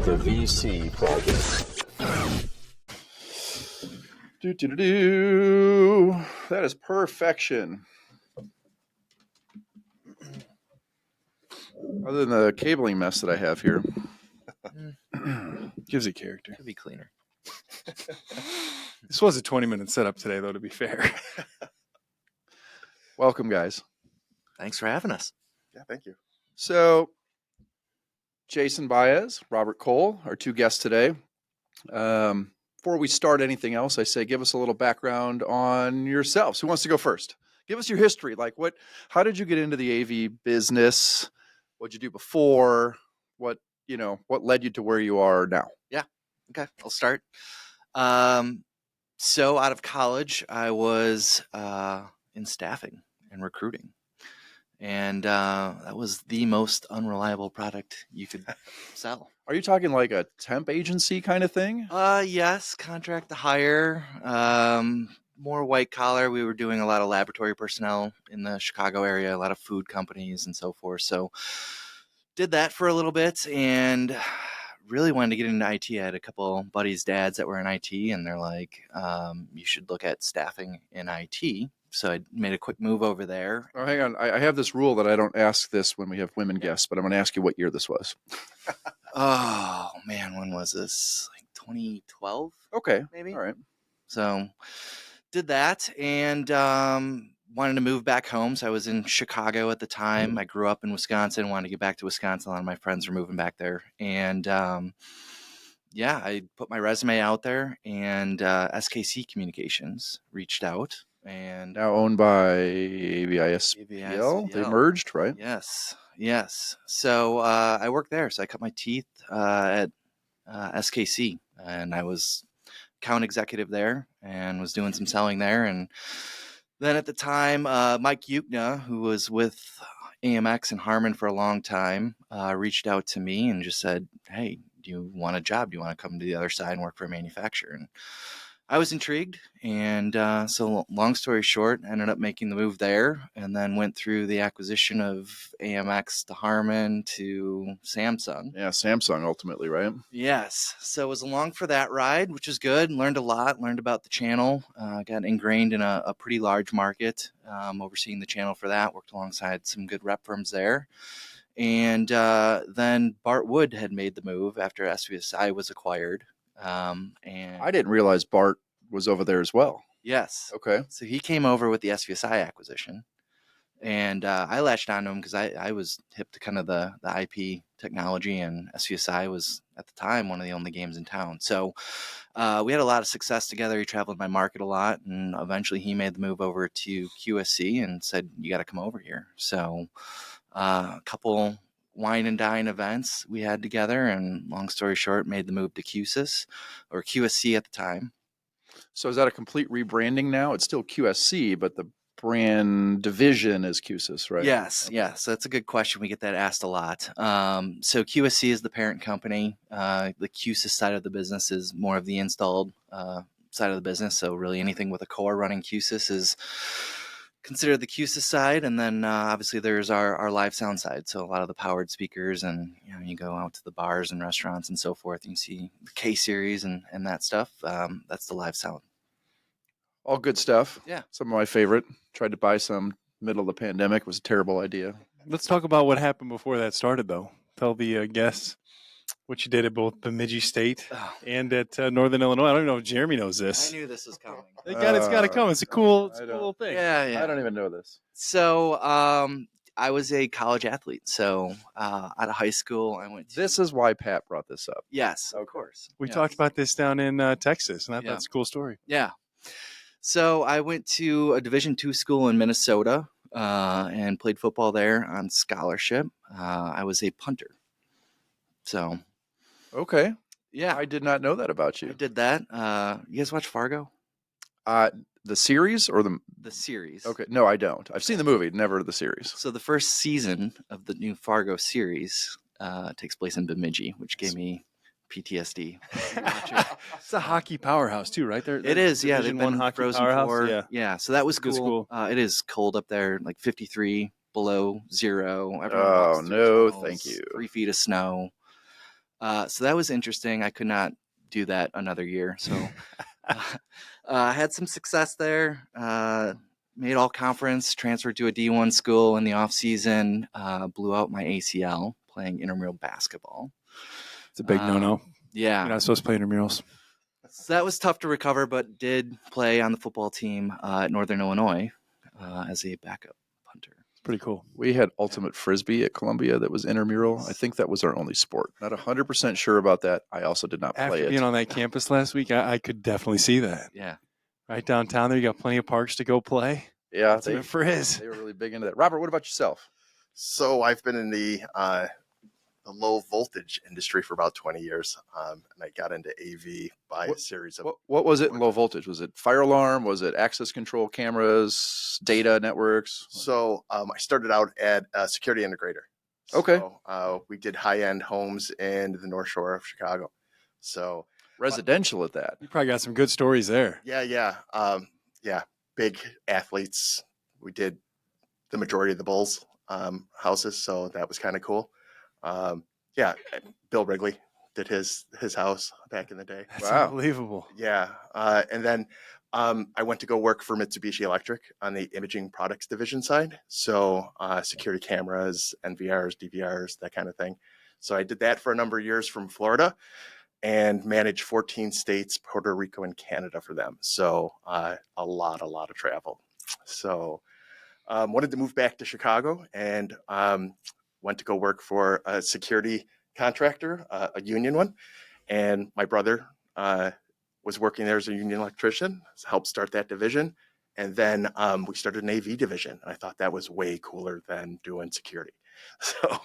The VC Project. That is perfection. Other than the cabling mess that I have here. Gives it character. Could be cleaner. This was a 20-minute setup today, though, to be fair. Welcome, guys. Thanks for having us. Yeah, thank you. So, Jason Baez, Robert Cole, our two guests today. Before we start anything else, I say give us a little background on yourselves. Who wants to go first? Give us your history. How did you get into the AV business? What'd you do before? What led you to where you are now? Yeah. Okay. I'll start. So out of college, I was in staffing and recruiting. And that was the most unreliable product you could sell. Are you talking like a temp agency kind of thing? Yes, contract to hire, more white collar. We were doing a lot of laboratory personnel in the Chicago area, a lot of food companies and so forth. So did that for a little bit and really wanted to get into IT. I had a couple buddies' dads that were in IT, and they're like, you should look at staffing in IT. So I made a quick move over there. Oh, hang on. I have this rule that I don't ask this when we have women guests, but I'm going to ask you what year this was. Oh, man, when was this? Like 2012? Okay. Maybe. All right. So did that and wanted to move back home. So I was in Chicago at the time. I grew up in Wisconsin, wanted to get back to Wisconsin. A lot of my friends were moving back there. And I put my resume out there, and SKC Communications reached out. And now owned by AVISPL. They merged, right? Yes. So I worked there. So I cut my teeth at SKC, and I was account executive there and was doing some selling there. And then at the time, Mike Yukna, who was with AMX and Harman for a long time, reached out to me and just said, hey, do you want a job? Do you want to come to the other side and work for a manufacturer? And I was intrigued, and so long story short, ended up making the move there, and then went through the acquisition of AMX to Harman to Samsung. Yeah, Samsung ultimately, right? Yes. So I was along for that ride, which was good. Learned a lot, learned about the channel, got ingrained in a pretty large market, overseeing the channel for that, worked alongside some good rep firms there. And then Bart Wood had made the move after SVSI was acquired. And I didn't realize Bart was over there as well. Yes. Okay. So he came over with the SVSI acquisition, and I latched onto him because I was hip to kind of the IP technology, and SVSI was at the time one of the only games in town. So we had a lot of success together. He traveled my market a lot, and eventually he made the move over to QSYS and said, you got to come over here. So a couple wine and dine events we had together, and long story short, made the move to Q-SYS, or QSC at the time. So is that a complete rebranding now? It's still QSC, but the brand division is QSYS, right? Yes. That's a good question. We get that asked a lot. So QSC is the parent company. The Q-SYS side of the business is more of the installed side of the business. So really anything with a core running Q-SYS is considered the Q-SYS side, and then obviously there's our live sound side. So a lot of the powered speakers, and you go out to the bars and restaurants and so forth, you can see the K-series and that stuff. That's the live sound. All good stuff. Yeah. Some of my favorite. Tried to buy some middle of the pandemic. Was a terrible idea. Let's talk about what happened before that started, though. Tell the guests what you did at both Bemidji State and at Northern Illinois. I don't know if Jeremy knows this. I knew this was coming. It's got to come. It's a cool thing. Yeah. I don't even know this. So I was a college athlete. So out of high school, I went to... This is why Pat brought this up. Yes, of course. We talked about this down in Texas, and that's a cool story. Yeah. So I went to a Division II school in Minnesota and played football there on scholarship. I was a punter. So... Okay. Yeah. I did not know that about you. I did that. You guys watch Fargo? The series or the series? Okay. No, I don't. I've seen the movie, never the series. So the first season of the new Fargo series takes place in Bemidji, which gave me PTSD. It's a hockey powerhouse too, right? It is, yeah. They've been hockey Frozen powerhouse. Four. Yeah. So that was Good cool. school. It is cold up there, like 53 below zero. Oh no, thank you. 3 feet of snow. So that was interesting. I could not do that another year. So I had some success there. Made all conference, transferred to a D1 school in the off season, blew out my ACL playing intramural basketball. It's a big no-no. Yeah. You're not supposed to play intramurals. So that was tough to recover, but did play on the football team at Northern Illinois as a backup punter. It's pretty cool. We had ultimate frisbee at Columbia that was intramural. I think that was our only sport. Not 100% sure about that. I also did not play After it. being on that campus last week, I could definitely see that. Yeah. Right downtown there, you got plenty of parks to go play. Yeah, Ultimate frizz. they were really big into that. Robert, what about yourself? So I've been in the low voltage industry for about 20 years, and I got into AV by a series of. What was it in low voltage? Was it fire alarm? Was it access control cameras, data networks? So I started out at a security integrator. Okay. So, we did high-end homes in the North Shore of Chicago. So Residential at that. You probably got some good stories there. yeah, big athletes. We did the majority of the Bulls houses, so that was kind of cool. Bill Wrigley did his house back in the day. That's Wow. unbelievable. Yeah, and then I went to go work for Mitsubishi Electric on the imaging products division side. So security cameras, NVRs, DVRs, that kind of thing. So I did that for a number of years from Florida and managed 14 states, Puerto Rico, and Canada for them. So a lot of travel. So wanted to move back to Chicago and went to go work for a security contractor, a union one. And my brother was working there as a union electrician, helped start that division. And then we started an AV division. And I thought that was way cooler than doing security. So,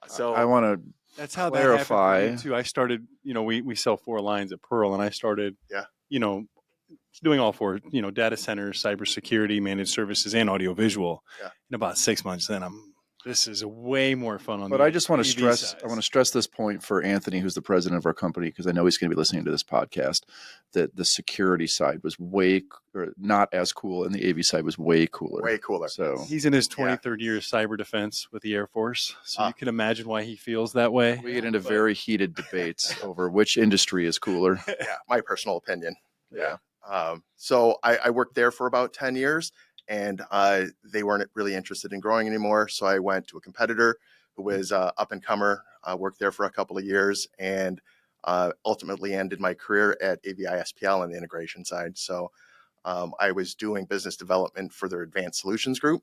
So I want to That's how clarify. that happened for me too. I started, we sell 4 lines at Pearl, and I started, Yeah. Doing all 4, data centers, cybersecurity, managed services, and audiovisual. Yeah. In about 6 months, then this is way more fun on But the I just want to AV stress, side. I want to stress this point for Anthony, who's the president of our company, because I know he's going to be listening to this podcast, that the security side was not as cool, and the AV side was way cooler. way cooler. So He's in his Yeah. 23rd year of cyber defense with the Air Force, so Ah. you can imagine why he feels that way. we get into very heated debates over which industry is cooler. Yeah, my personal opinion. Yeah. So I worked there for about 10 years and they weren't really interested in growing anymore. So I went to a competitor who was up and comer, worked there for a couple of years and ultimately ended my career at AVI SPL on the integration side. So I was doing business development for their advanced solutions group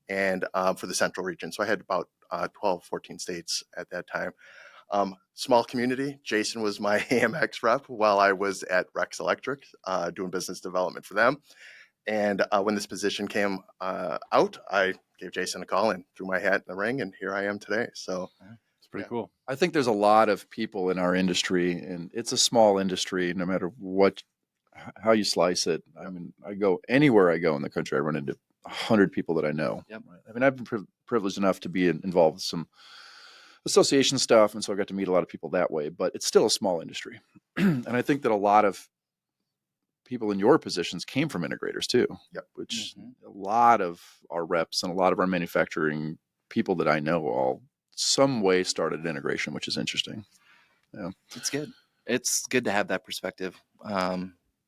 and for the central region. So I had about 12, 14 states at that time. Small community. Jason was my AMX rep while I was at Rex Electric doing business development for them. And when this position came out, I gave Jason a call and threw my hat in the ring, and here I am today. So It's pretty cool. I think there's a lot of people in our industry, and it's a small industry, no matter how you slice it. I mean, I go anywhere I go in the country, I run into 100 people that I know. Yep. I mean, I've been privileged enough to be involved with some association stuff, and so I got to meet a lot of people that way, but it's still a small industry. And I think that a lot of people in your positions came from integrators too. Yep. Which a lot of our reps and a lot of our manufacturing people that I know all some way started integration, which is interesting. Yeah. It's good. It's good to have that perspective.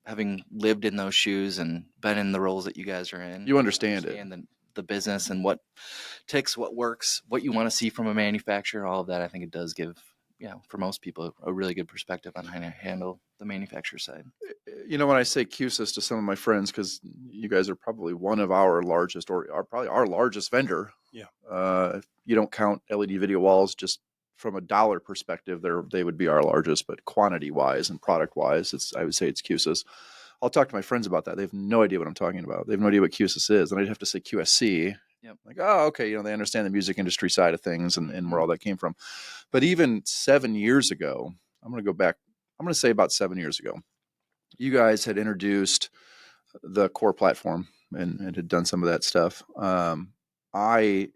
Having lived in those shoes and been in the roles that you guys are in, You understand it. the business and what ticks, what works, what you want to see from a manufacturer, all of that. I think it does give, for most people, a really good perspective on how to handle the manufacturer side. When I say Q-SYS to some of my friends, because you guys are probably one of our largest, or are probably our largest vendor. Yeah. If you don't count LED video walls, just from a dollar perspective, they would be our largest, but quantity wise and product wise, I would say it's Q-SYS. I'll talk to my friends about that. They have no idea what I'm talking about. They have no idea what Q-SYS is. And I'd have to say QSC. Yep. Like, oh, okay. They understand the music industry side of things and where all that came from. But even 7 years ago, I'm going to go back. I'm going to say about 7 years ago, you guys had introduced the core platform and had done some of that stuff. I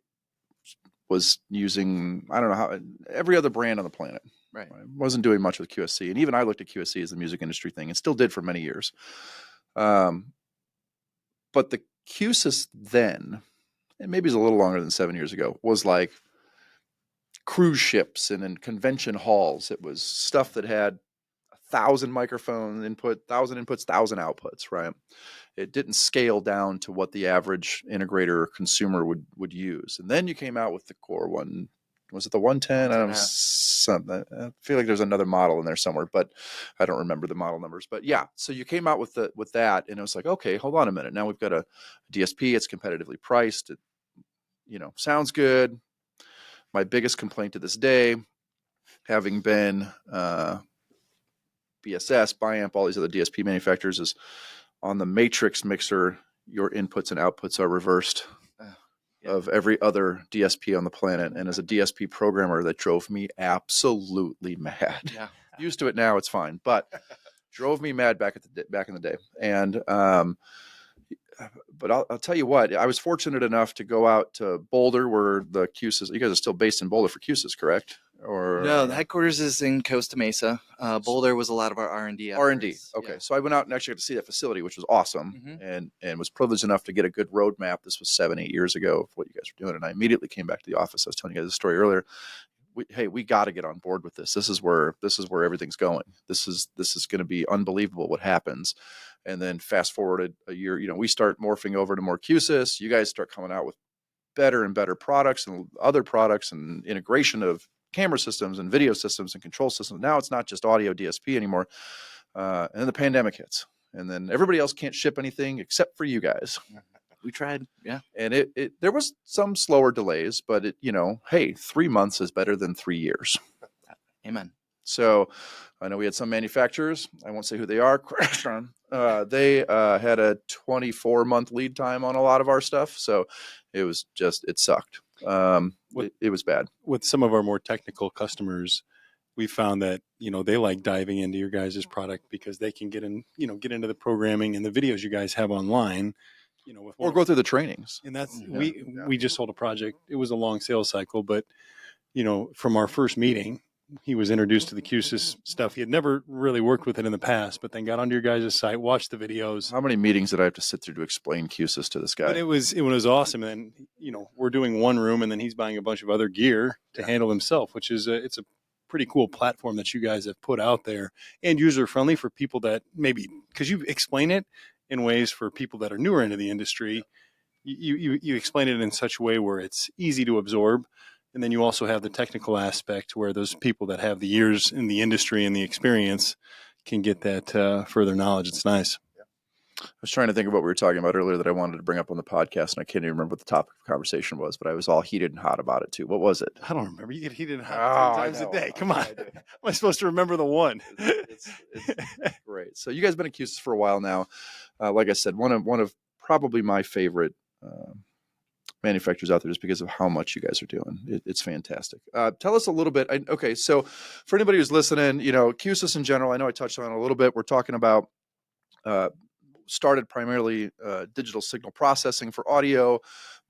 was using, I don't know how, every other brand on the planet. Right. I wasn't doing much with QSC. And even I looked at QSC as the music industry thing and still did for many years. But the Q-SYS then, and maybe it's a little longer than 7 years ago, was like cruise ships and in convention halls. It was stuff that had 1,000 microphone input, 1,000 inputs, 1,000 outputs, right? It didn't scale down to what the average integrator or consumer would use. And then you came out with the Core one. Was it the 110? I don't know. I feel like there's another model in there somewhere, but I don't remember the model numbers. But yeah, so you came out with that, and it was like, okay, hold on a minute. Now we've got a DSP. It's competitively priced. It, sounds good. My biggest complaint to this day, having been BSS, Biamp, all these other DSP manufacturers, is on the Matrix mixer, your inputs and outputs are reversed of every other DSP on the planet. And as a DSP programmer, that drove me absolutely mad. Yeah. Used to it now, it's fine, but drove me mad back in the day. And but I'll tell you what, I was fortunate enough to go out to Boulder, where the Q-SYS. You guys are still based in Boulder for Q-SYS, correct? Or no, the headquarters is in Costa Mesa. Boulder was a lot of our R&D. R&D. Okay, so I went out and actually got to see that facility, which was awesome, and was privileged enough to get a good roadmap. This was 7-8 years ago of what you guys were doing, and I immediately came back to the office. I was telling you guys the story earlier. We got to get on board with this. This is where everything's going. This is going to be unbelievable what happens. And then fast forwarded a year, we start morphing over to more QSYS. You guys start coming out with better and better products and other products and integration of camera systems and video systems and control systems. Now it's not just audio DSP anymore. And then the pandemic hits, and then everybody else can't ship anything except for you guys. We tried, yeah. And there was some slower delays, but hey, 3 months is better than 3 years. Amen. So I know we had some manufacturers, I won't say who they are, they had a 24-month lead time on a lot of our stuff. So it was it sucked. It was bad. With some of our more technical customers, we found that, they like diving into your guys' product because they can get into the programming and the videos you guys have online, or go through the trainings. And that's, we just sold a project. It was a long sales cycle, but, from our first meeting, he was introduced to the Q-SYS stuff. He had never really worked with it in the past, but then got onto your guys' site, watched the videos. How many meetings did I have to sit through to explain Q-SYS to this guy? But it was awesome. And then, we're doing one room, and then he's buying a bunch of other gear to handle himself, which is it's a pretty cool platform that you guys have put out there, and user friendly for people that maybe, because you explain it in ways for people that are newer into the industry. You explain it in such a way where it's easy to absorb. And then you also have the technical aspect where those people that have the years in the industry and the experience can get that further knowledge. It's nice. I was trying to think of what we were talking about earlier that I wanted to bring up on the podcast, and I can't even remember what the topic of conversation was, but I was all heated and hot about it too. What was it? I don't remember. You get heated and hot 10 times a day. Come on. Am I supposed to remember the one? It's great. So you guys have been at QSYS for a while now. Like I said, one of probably my favorite manufacturers out there just because of how much you guys are doing. It's fantastic. Tell us a little bit. Okay, so for anybody who's listening, QSYS in general, I know I touched on it a little bit. We're talking about started primarily digital signal processing for audio,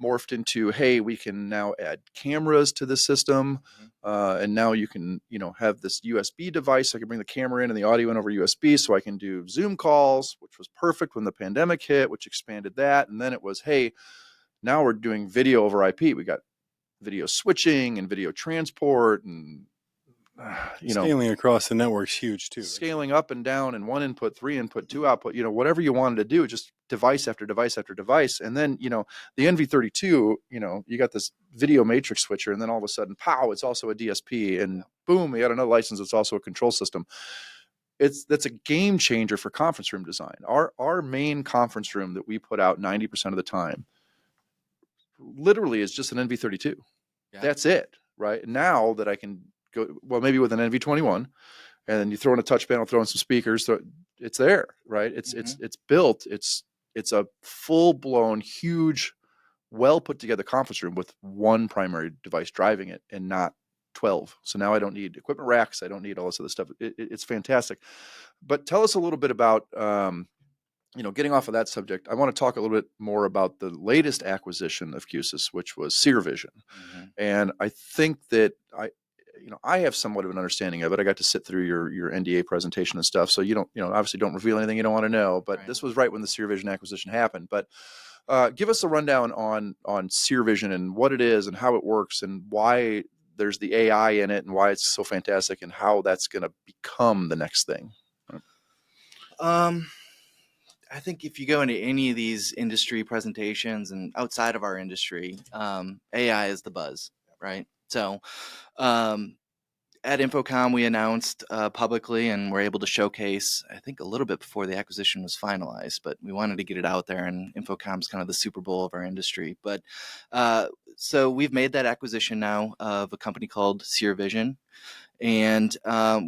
morphed into, hey, we can now add cameras to the system, and now you can have this USB device. I can bring the camera in and the audio in over USB, so I can do Zoom calls, which was perfect when the pandemic hit, which expanded that. And then it was, hey, now we're doing video over IP. We got video switching and video transport, and scaling across the network's huge too. Scaling up and down, and 1 input, 3 input, 2 output. Whatever you wanted to do, just device after device after device. And then the NV32. You got this video matrix switcher, and then all of a sudden, pow! It's also a DSP, and boom! We got another license. It's also a control system. That's a game changer for conference room design. Our main conference room that we put out 90% of the time literally is just an NV32. Yeah. That's it, right? Now that I can go, well, maybe with an NV21, and then you throw in a touch panel, throw in some speakers, it's there, right? It's built. It's a full-blown, huge, well put together conference room with one primary device driving it, and not 12. So now I don't need equipment racks. I don't need all this other stuff. It's fantastic. But tell us a little bit about getting off of that subject, I want to talk a little bit more about the latest acquisition of QSYS, which was SeerVision. And I think that I have somewhat of an understanding of it. I got to sit through your NDA presentation and stuff. So obviously don't reveal anything you don't want to know, but This was right when the SeerVision acquisition happened. But give us a rundown on SeerVision and what it is and how it works and why there's the AI in it and why it's so fantastic and how that's going to become the next thing. I think if you go into any of these industry presentations and outside of our industry, AI is the buzz, right? So at Infocom, we announced publicly and were able to showcase, I think, a little bit before the acquisition was finalized, but we wanted to get it out there, and Infocom's kind of the Super Bowl of our industry. But so we've made that acquisition now of a company called Sear Vision, and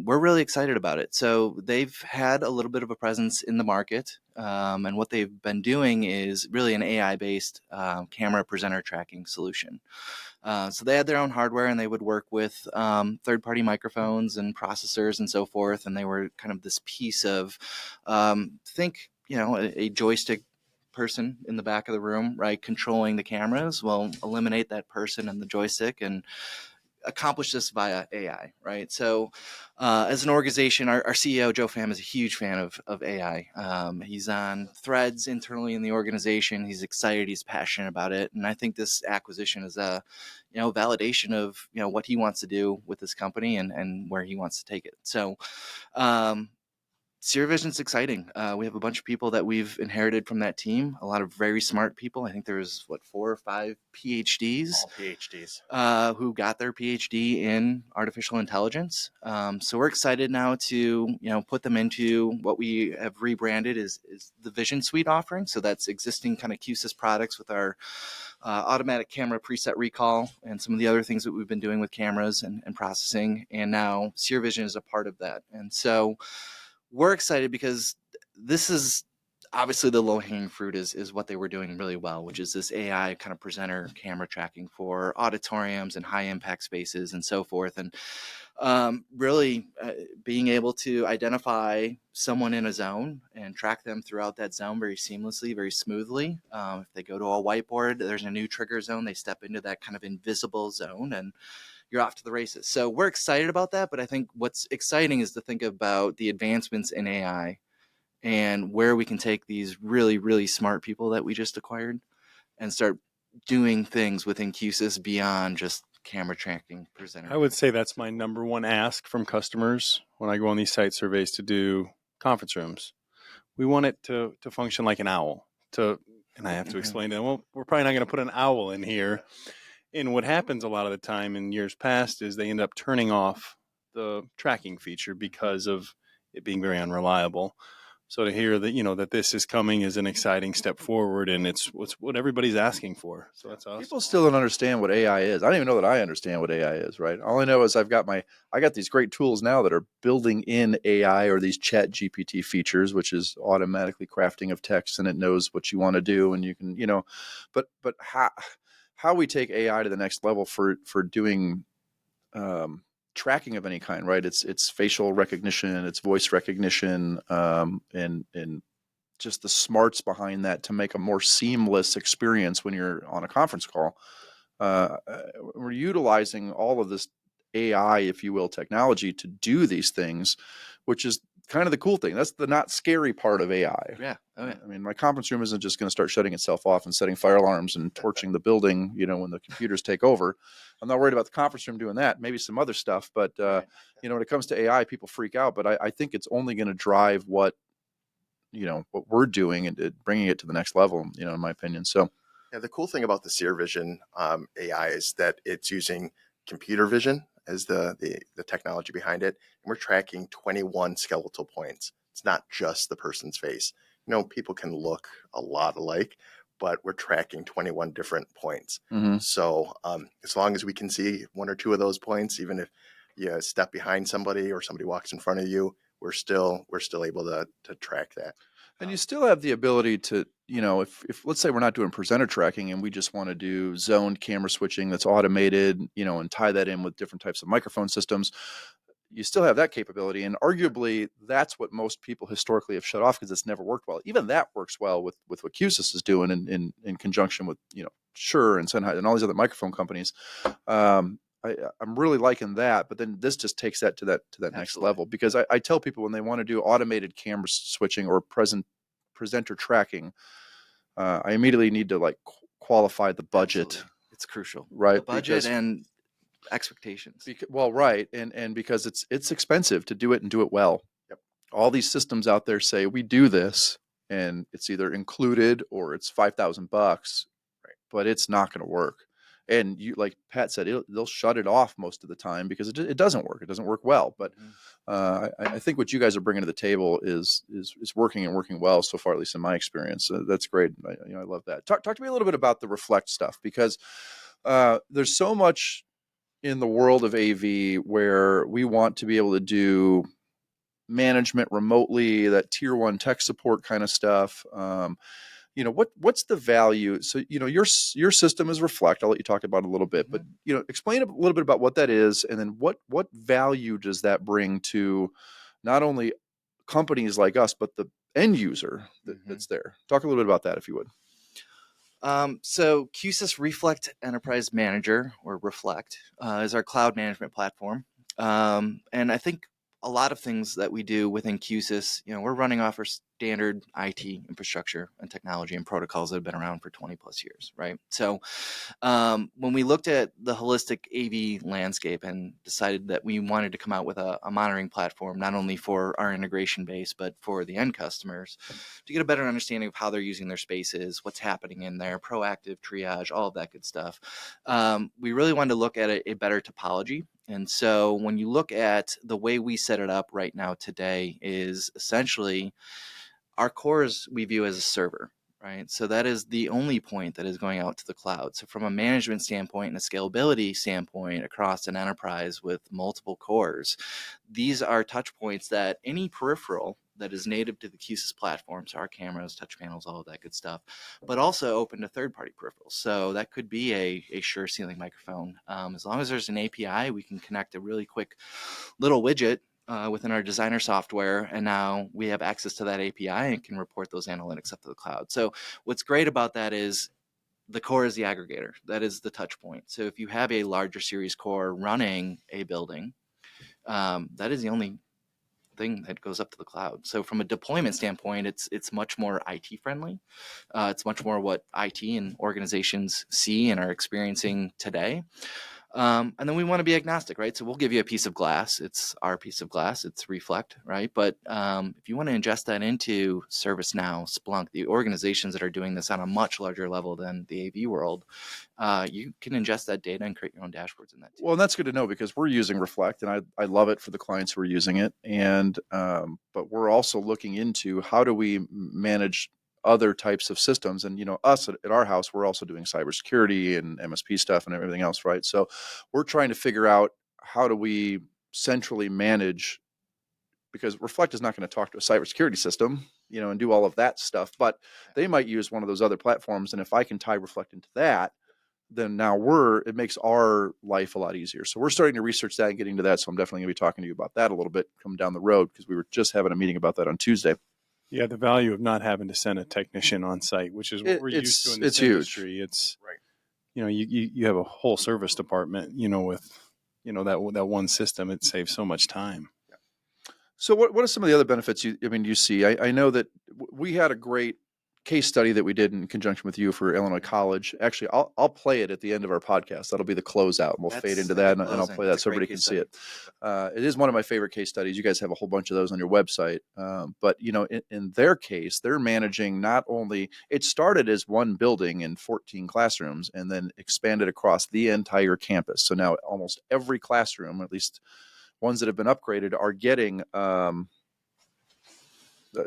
we're really excited about it. So they've had a little bit of a presence in the market, and what they've been doing is really an AI-based camera presenter tracking solution. So they had their own hardware, and they would work with third-party microphones and processors and so forth, and they were kind of this piece of, think, a joystick person in the back of the room, right, controlling the cameras. Well, eliminate that person and the joystick and accomplish this via AI, right? So as an organization, our CEO, Joe Pham, is a huge fan of AI. He's on threads internally in the organization. He's excited. He's passionate about it. And I think this acquisition is a, validation of, what he wants to do with this company and where he wants to take it. So Sear Vision's exciting. We have a bunch of people that we've inherited from that team, a lot of very smart people. I think there's 4 or 5 PhDs. All PhDs. Who got their PhD in artificial intelligence. So we're excited now to, put them into what we have rebranded is the Vision Suite offering. So that's existing kind of Q-SYS products with our automatic camera preset recall and some of the other things that we've been doing with cameras and processing. And now Sear Vision is a part of that. And so we're excited because this is obviously the low-hanging fruit is what they were doing really well, which is this AI kind of presenter camera tracking for auditoriums and high-impact spaces and so forth. And really being able to identify someone in a zone and track them throughout that zone very seamlessly, very smoothly. If they go to a whiteboard, there's a new trigger zone. They step into that kind of invisible zone and you're off to the races. So we're excited about that. But I think what's exciting is to think about the advancements in AI and where we can take these really, really smart people that we just acquired and start doing things within QSYS beyond just camera tracking presenter. I would say that's my number one ask from customers when I go on these site surveys to do conference rooms. We want it to function like an owl. And I have to explain to them, well, we're probably not going to put an owl in here. And what happens a lot of the time in years past is they end up turning off the tracking feature because of it being very unreliable. So to hear that, that this is coming is an exciting step forward, and it's what everybody's asking for. So that's awesome. People still don't understand what AI is. I don't even know that I understand what AI is, right? All I know is I got these great tools now that are building in AI or these chat GPT features, which is automatically crafting of text, and it knows what you want to do, and you can, but how we take AI to the next level for doing tracking of any kind, right? It's facial recognition, it's voice recognition, and just the smarts behind that to make a more seamless experience when you're on a conference call. We're utilizing all of this AI, if you will, technology to do these things, which is kind of the cool thing. That's the not scary part of AI. Yeah. Oh, yeah. I mean, my conference room isn't just going to start shutting itself off and setting fire alarms and torching the building, when the computers take over. I'm not worried about the conference room doing that, maybe some other stuff. But, when it comes to AI, people freak out. But I think it's only going to drive what we're doing and bringing it to the next level, in my opinion. So, yeah, the cool thing about the Sear Vision AI is that it's using computer vision as the technology behind it. And we're tracking 21 skeletal points. It's not just the person's face. People can look a lot alike, but we're tracking 21 different points. Mm-hmm. So as long as we can see 1 or 2 of those points, even if you step behind somebody or somebody walks in front of you, we're still able to track that. And you still have the ability to, if let's say we're not doing presenter tracking and we just want to do zoned camera switching that's automated, and tie that in with different types of microphone systems, you still have that capability. And arguably that's what most people historically have shut off because it's never worked well. Even that works well with what QSYS is doing in conjunction with, Shure and Sennheiser and all these other microphone companies. I'm really liking that, but then this just takes that to that next level, because I tell people when they want to do automated camera switching or presenter tracking, I immediately need to qualify the budget. Absolutely. It's crucial, right? The budget and expectations. Well, right, and because it's expensive to do it and do it well. Yep. All these systems out there say we do this, and it's either included or it's $5,000, Right. but it's not going to work. And you, like Pat said, they'll shut it off most of the time because it doesn't work. It doesn't work well. But I think what you guys are bringing to the table is working and working well so far, at least in my experience. That's great. I love that. Talk to me a little bit about the Reflect stuff, because there's so much in the world of AV where we want to be able to do management remotely, that tier 1 tech support kind of stuff. What's the value? So, your system is Reflect. I'll let you talk about it a little bit, but, explain a little bit about what that is. And then what value does that bring to not only companies like us, but the end user that's there? Talk a little bit about that, if you would. So Q-SYS Reflect Enterprise Manager, or Reflect, is our cloud management platform. And I think a lot of things that we do within Q-SYS, we're running off our standard IT infrastructure and technology and protocols that have been around for 20 plus years, right? So when we looked at the holistic AV landscape and decided that we wanted to come out with a monitoring platform, not only for our integration base, but for the end customers, to get a better understanding of how they're using their spaces, what's happening in there, proactive triage, all of that good stuff. We really wanted to look at a better topology. And so when you look at the way we set it up right now today is essentially our cores we view as a server, right? So that is the only point that is going out to the cloud. So from a management standpoint and a scalability standpoint across an enterprise with multiple cores, these are touch points that any peripheral that is native to the Q-SYS platform, so our cameras, touch panels, all of that good stuff, but also open to third-party peripherals. So that could be a Shure ceiling microphone. As long as there's an API, we can connect a really quick little widget within our designer software, and now we have access to that API and can report those analytics up to the cloud. So what's great about that is the core is the aggregator. That is the touch point. So if you have a larger series core running a building, that is the only thing that goes up to the cloud. So from a deployment standpoint, it's much more IT friendly. It's much more what IT and organizations see and are experiencing today. And then we want to be agnostic, right? So we'll give you a piece of glass. It's our piece of glass. It's Reflect, right? But if you want to ingest that into ServiceNow, Splunk, the organizations that are doing this on a much larger level than the AV world, you can ingest that data and create your own dashboards in that too. Well, and that's good to know, because we're using Reflect, and I love it for the clients who are using it. And but we're also looking into how do we manage other types of systems. And us at our house, we're also doing cybersecurity and MSP stuff and everything else, right? So we're trying to figure out how do we centrally manage, because Reflect is not going to talk to a cybersecurity system, and do all of that stuff, but they might use one of those other platforms. And if I can tie Reflect into that, then now it makes our life a lot easier. So we're starting to research that and getting to that. So I'm definitely going to be talking to you about that a little bit coming down the road, because we were just having a meeting about that on Tuesday. Yeah, the value of not having to send a technician on site, which is what we're used to in this industry. It's Right. You have a whole service department, with that one system. It saves so much time. So what are some of the other benefits you see? I know that we had a great case study that we did in conjunction with you for Illinois College. Actually, I'll play it at the end of our podcast. That'll be the closeout, and we'll fade into that, and I'll play that so everybody can see it. It is one of my favorite case studies. You guys have a whole bunch of those on your website. But in their case, they're managing not only, it started as one building in 14 classrooms and then expanded across the entire campus. So now almost every classroom, at least ones that have been upgraded, are getting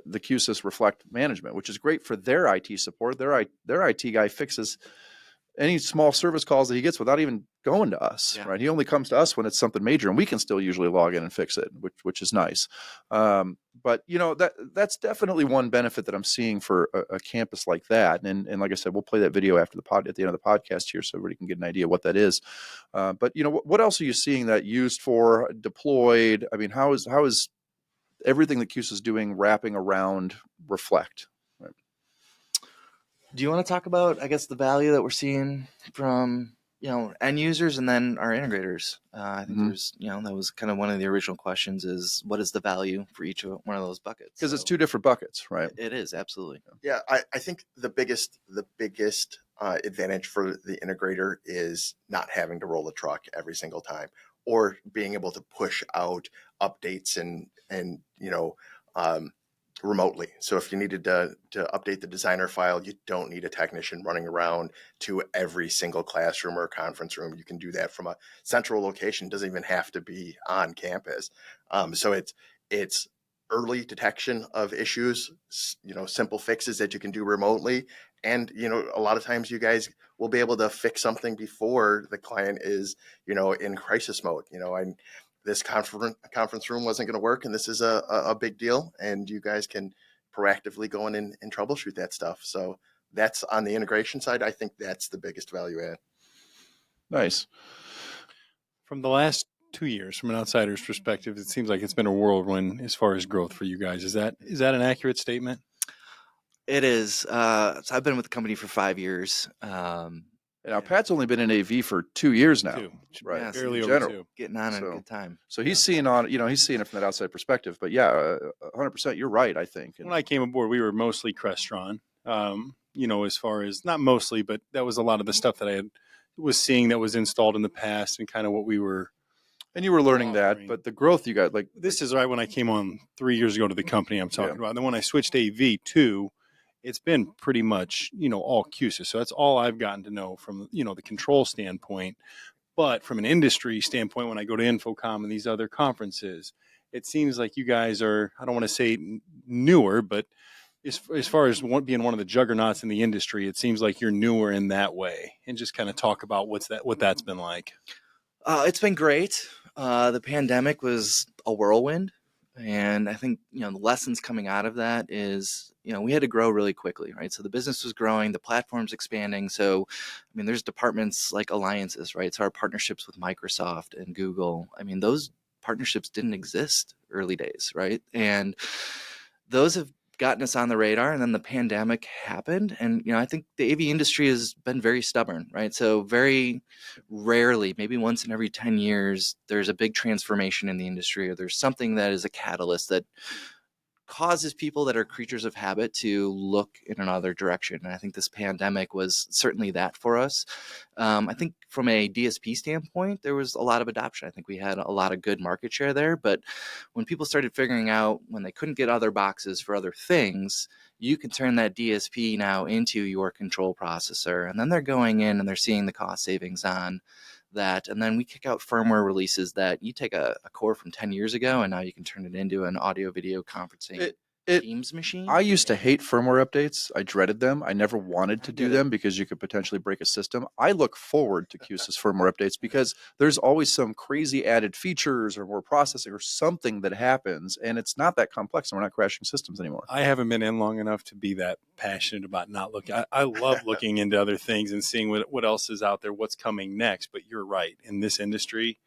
the Q-SYS Reflect management, which is great for their IT support. Their IT guy fixes any small service calls that he gets without even going to us, right? He only comes to us when it's something major, and we can still usually log in and fix it, which is nice. But that's definitely one benefit that I'm seeing for a campus like that. And like I said, we'll play that video at the end of the podcast here, so everybody can get an idea what that is. But what else are you seeing that used for, deployed? I mean, how is everything that Q-SYS is doing wrapping around Reflect? Right. Do you want to talk about, I guess, the value that we're seeing from end users and then our integrators? I think there's that was kind of one of the original questions, is what is the value for each of one of those buckets? Because it's two different buckets, right? It is, absolutely. Yeah, I think the biggest advantage for the integrator is not having to roll the truck every single time, or being able to push out updates and remotely. So if you needed to update the designer file, you don't need a technician running around to every single classroom or conference room. You can do that from a central location. It doesn't even have to be on campus. So it's early detection of issues, simple fixes that you can do remotely. And, a lot of times you guys will be able to fix something before the client is, in crisis mode. This conference room wasn't going to work, and this is a big deal, and you guys can proactively go in and troubleshoot that stuff. So that's on the integration side. I think that's the biggest value add. Nice. From the last 2 years, from an outsider's perspective, it seems like it's been a whirlwind as far as growth for you guys. Is that an accurate statement? It is. So I've been with the company for 5 years. Now, Pat's only been in AV for 2 years now. 2. Right. Yeah, so Barely in over general. 2. Getting on in So- a good time. So he's seeing he's seeing it from that outside perspective. But yeah, 100%, you're right, I think. And When I came aboard, we were mostly Crestron. As far as, not mostly, but that was a lot of the stuff that I was seeing that was installed in the past, and kind of what we were. and you were learning offering. that, but the growth you got, like This is right when I came on 3 years ago to the company I'm talking about. And then when I switched to AV too, it's been pretty much, all QSYS. So that's all I've gotten to know from, the control standpoint. But from an industry standpoint, when I go to Infocom and these other conferences, it seems like you guys are, I don't want to say newer, but as far as being one of the juggernauts in the industry, it seems like you're newer in that way. And just kind of talk about what that's been like. It's been great. The pandemic was a whirlwind. And I think, the lessons coming out of that is, we had to grow really quickly, right? So the business was growing, the platform's expanding. So, there's departments like alliances, right? So our partnerships with Microsoft and Google, those partnerships didn't exist early days, right? And those have gotten us on the radar, and then the pandemic happened. And, I think the AV industry has been very stubborn, right? So very rarely, maybe once in every 10 years, there's a big transformation in the industry, or there's something that is a catalyst that causes people that are creatures of habit to look in another direction. And I think this pandemic was certainly that for us. I think from a DSP standpoint, there was a lot of adoption. I think we had a lot of good market share there. But when people started figuring out when they couldn't get other boxes for other things, you can turn that DSP now into your control processor. And then they're going in and they're seeing the cost savings on that. And then we kick out firmware releases that you take a core from 10 years ago, and now you can turn it into an audio video conferencing Teams machine. I used to hate firmware updates. I dreaded them. I never wanted to do them because you could potentially break a system. I look forward to QSYS firmware updates because there's always some crazy added features or more processing or something that happens, and it's not that complex, and we're not crashing systems anymore. I haven't been in long enough to be that passionate about not looking. I love looking into other things and seeing what else is out there, what's coming next. But you're right. In this industry,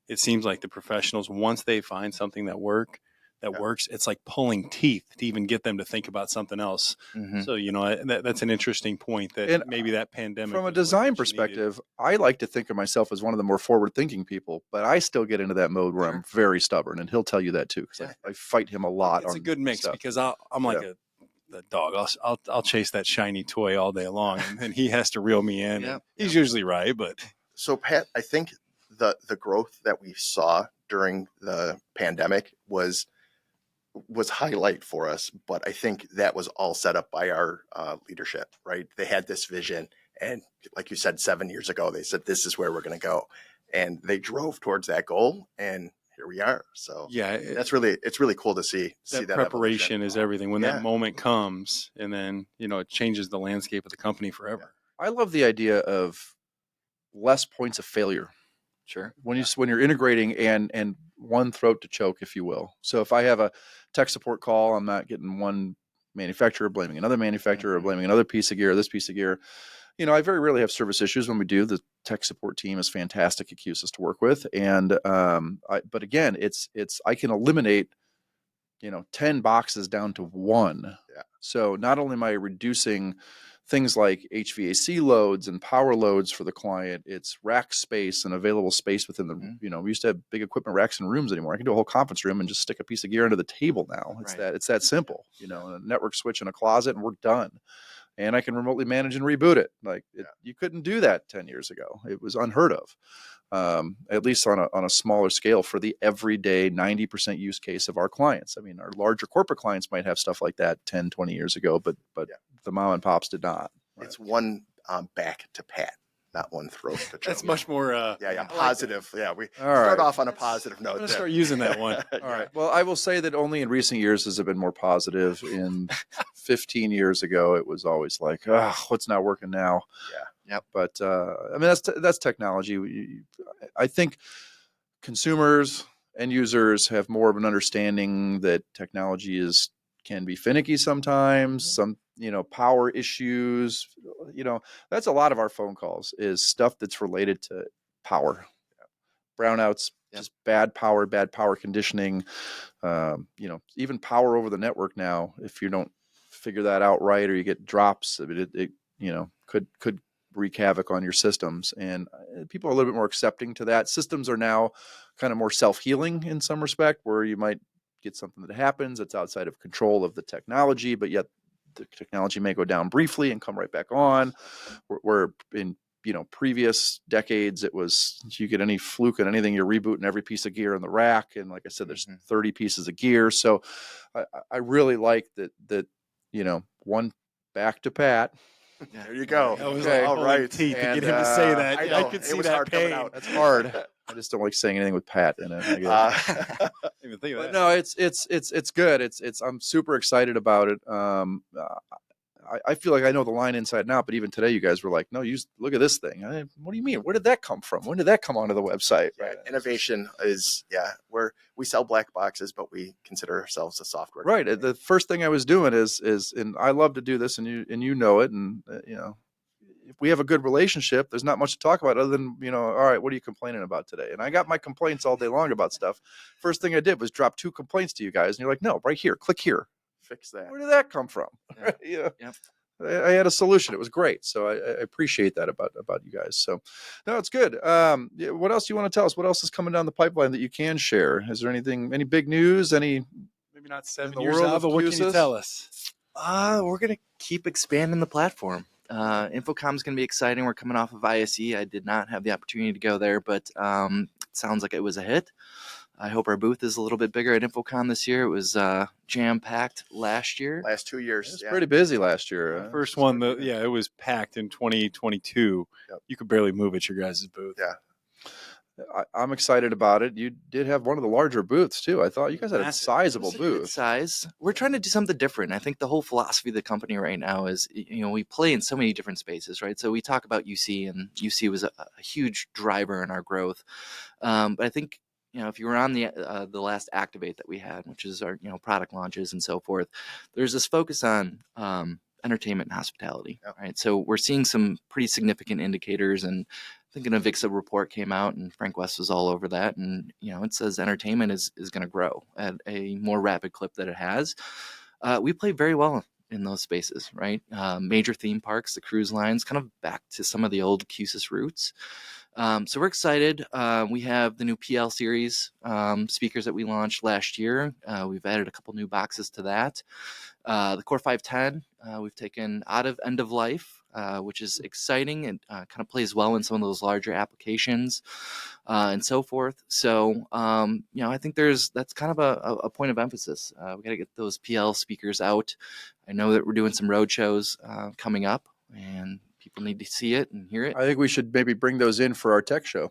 it seems like the professionals, once they find something that works, it's like pulling teeth to even get them to think about something else. Mhm. So, that's an interesting point that And maybe that pandemic. From a was what design you needed. perspective, I like to think of myself as one of the more forward-thinking people, but I still get into that mode where I'm very stubborn, and he'll tell you that too, because I fight him a lot. It's a on good mix stuff. because I'm like a dog. I'll chase that shiny toy all day long, and he has to reel me in. Yeah. He's usually right, but So Pat, I think the growth that we saw during the pandemic was highlight for us, but I think that was all set up by our leadership, right? They had this vision, and like you said, 7 years ago, they said, this is where we're going to go. And they drove towards that goal, and here we are. So yeah, it's really cool to see that that preparation evolution. is everything. When Yeah. that moment comes, and then it changes the landscape of the company forever. I love the idea of less points of failure. Sure. When you're integrating and one throat to choke, if you will. So if I have a tech support call, I'm not getting one manufacturer blaming another manufacturer or blaming another piece of gear or this piece of gear. I very rarely have service issues. When we do, the tech support team is fantastic at QSYS to work with. And but again, it's I can eliminate 10 boxes down to one. Yeah. So not only am I reducing things like HVAC loads and power loads for the client, it's rack space and available space within the, we used to have big equipment racks in rooms anymore. I can do a whole conference room and just stick a piece of gear under the table now. It's Right. It's that simple, a network switch in a closet and we're done. and I can remotely manage and reboot it. Like you couldn't do that 10 years ago. It was unheard of. At least on a smaller scale for the everyday 90% use case of our clients. I mean, our larger corporate clients might have stuff like that 10, 20 years ago, but the mom and pops did not. Right? It's one back to pat, not one throat to choke. That's much more positive. We All start right. off on a positive note. I'm gonna start using that one. All right. Well, I will say that only in recent years has it been more positive. In 15 years ago, it was always like, oh, what's not working now? Yeah. Yep. But I mean, that's technology. I think consumers and users have more of an understanding that technology can be finicky sometimes. Some power issues. That's a lot of our phone calls is stuff that's related to power, brownouts, just bad power conditioning. Even power over the network now. If you don't figure that out right, or you get drops, it could wreak havoc on your systems, and people are a little bit more accepting to that. Systems are now kind of more self-healing in some respect, where you might get something that happens that's outside of control of the technology, but yet the technology may go down briefly and come right back on. Where in previous decades, it was you get any fluke in anything, you're rebooting every piece of gear in the rack, and like I said, there's 30 pieces of gear. So I really like that one back to pat. There you go. That was Okay. all right. Teeth to get him to say that. I could see it was that hard coming pain. out. That's hard. I just don't like saying anything with pat in it. I guess. Even think of But that. no, it's good. It's I'm super excited about it. I feel like I know the line inside and out, but even today you guys were like, no, look at this thing. What do you mean? Where did that come from? When did that come onto the website? Yeah, innovation is we sell black boxes, but we consider ourselves a software Right. company. The first thing I was doing is, and I love to do this, and you know it, and if we have a good relationship, there's not much to talk about other than all right, what are you complaining about today? And I got my complaints all day long about stuff. First thing I did was drop 2 complaints to you guys, and you're like, no, right here, click here. Fix that. Where did that come from? Yep. I had a solution. It was great. So I appreciate that about you guys. So no, it's good. What else do you want to tell us? What else is coming down the pipeline that you can share? Is there any big news? Maybe Not 7 the years world out, of but what can you QSYS? tell us? We're going to keep expanding the platform. Infocom's going to be exciting. We're coming off of ISE. I did not have the opportunity to go there, but it sounds like it was a hit. I hope our booth is a little bit bigger at Infocom this year. It was jam-packed last year. Last 2 years. It was pretty busy last year. First one, it was packed in 2022. Yep. You could barely move at your guys' booth. Yeah. I'm excited about it. You did have one of the larger booths too. I thought you guys had a sizable booth. Size. We're trying to do something different. I think the whole philosophy of the company right now is, we play in so many different spaces, right? So we talk about UC, and UC was a huge driver in our growth. But I think, if you were on the last Activate that we had, which is our product launches and so forth, there's this focus on entertainment and hospitality, right? So we're seeing some pretty significant indicators, and I think an Avixa report came out, and Frank West was all over that, and it says entertainment is going to grow at a more rapid clip than it has. We play very well in those spaces, right? Major theme parks, the cruise lines, kind of back to some of the old Q-SYS roots. So we're excited. We have the new PL series speakers that we launched last year. We've added a couple new boxes to that. The Core 510 we've taken out of end of life, which is exciting and kind of plays well in some of those larger applications and so forth. So I think that's kind of a point of emphasis. We got to get those PL speakers out. I know that we're doing some road shows coming up, and people need to see it and hear it. I think we should maybe bring those in for our tech show.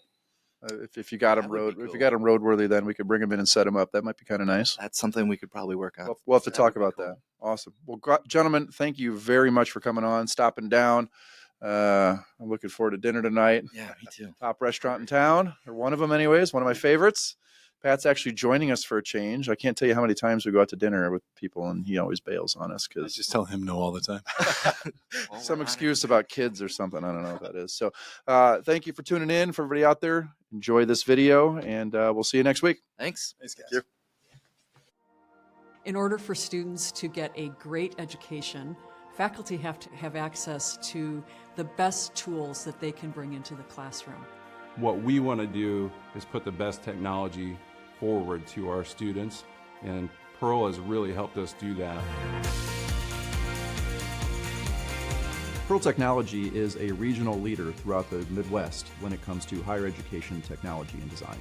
If you got them if you got them roadworthy, then we could bring them in and set them up. That might be kind of nice. That's something we could probably work on. We'll have to talk about that. Awesome. Well, gentlemen, thank you very much for coming on, stopping down. I'm looking forward to dinner tonight. Yeah, me too. Top restaurant in town, or one of them anyways, one of my favorites. Pat's actually joining us for a change. I can't tell you how many times we go out to dinner with people, and he always bails on us I because just tell him no all the time. some excuse about kids or something. I don't know what that is. So thank you for tuning in. For everybody out there, enjoy this video, and we'll see you next week. Thanks. Thanks, guys. Thank In order for students to get a great education, faculty have to have access to the best tools that they can bring into the classroom. What we want to do is put the best technology forward to our students, and Pearl has really helped us do that. Pearl Technology is a regional leader throughout the Midwest when it comes to higher education technology and design.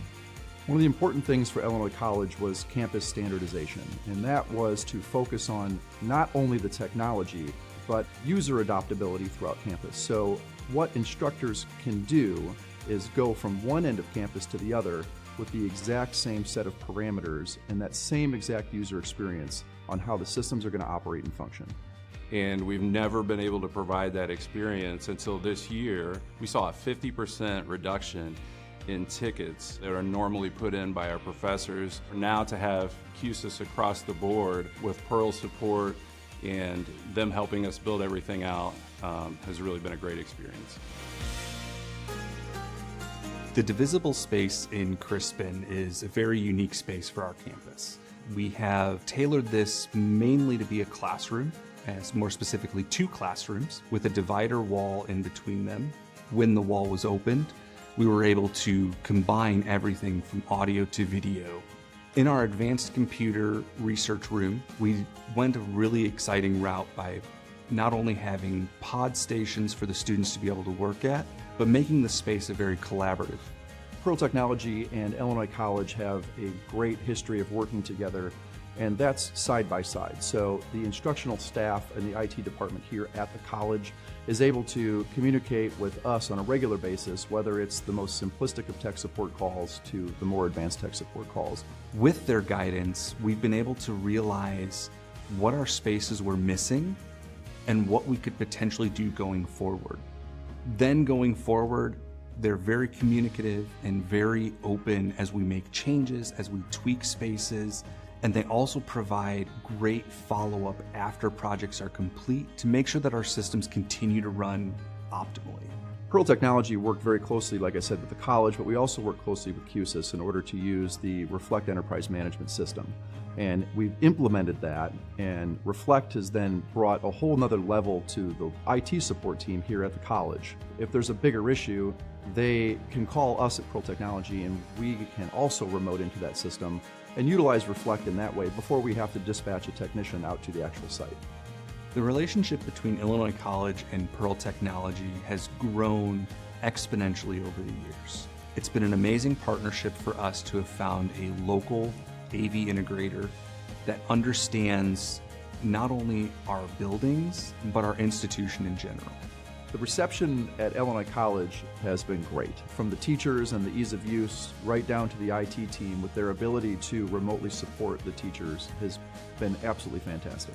One of the important things for Illinois College was campus standardization, and that was to focus on not only the technology, but user adoptability throughout campus. So what instructors can do is go from one end of campus to the other with the exact same set of parameters and that same exact user experience on how the systems are going to operate and function. And we've never been able to provide that experience until this year. We saw a 50% reduction in tickets that are normally put in by our professors. Now to have Q-SYS across the board with Pearl support and them helping us build everything out has really been a great experience. The divisible space in Crispin is a very unique space for our campus. We have tailored this mainly to be a classroom, as more specifically 2 classrooms with a divider wall in between them. When the wall was opened, we were able to combine everything from audio to video. In our advanced computer research room, we went a really exciting route by not only having pod stations for the students to be able to work at, but making the space a very collaborative. Pearl Technology and Illinois College have a great history of working together, and that's side by side. So the instructional staff and the IT department here at the college is able to communicate with us on a regular basis, whether it's the most simplistic of tech support calls to the more advanced tech support calls. With their guidance, we've been able to realize what our spaces were missing and what we could potentially do going forward. Then going forward, they're very communicative and very open as we make changes, as we tweak spaces, and they also provide great follow-up after projects are complete to make sure that our systems continue to run optimally. Pearl Technology worked very closely, like I said, with the college, but we also work closely with Q-SYS in order to use the Reflect Enterprise Management System. And we've implemented that, and Reflect has then brought a whole nother level to the IT support team here at the college. If there's a bigger issue, they can call us at Pearl Technology, and we can also remote into that system and utilize Reflect in that way before we have to dispatch a technician out to the actual site. The relationship between Illinois College and Pearl Technology has grown exponentially over the years. It's been an amazing partnership for us to have found a local AV integrator that understands not only our buildings, but our institution in general. The reception at Illinois College has been great, from the teachers and the ease of use right down to the IT team with their ability to remotely support the teachers has been absolutely fantastic.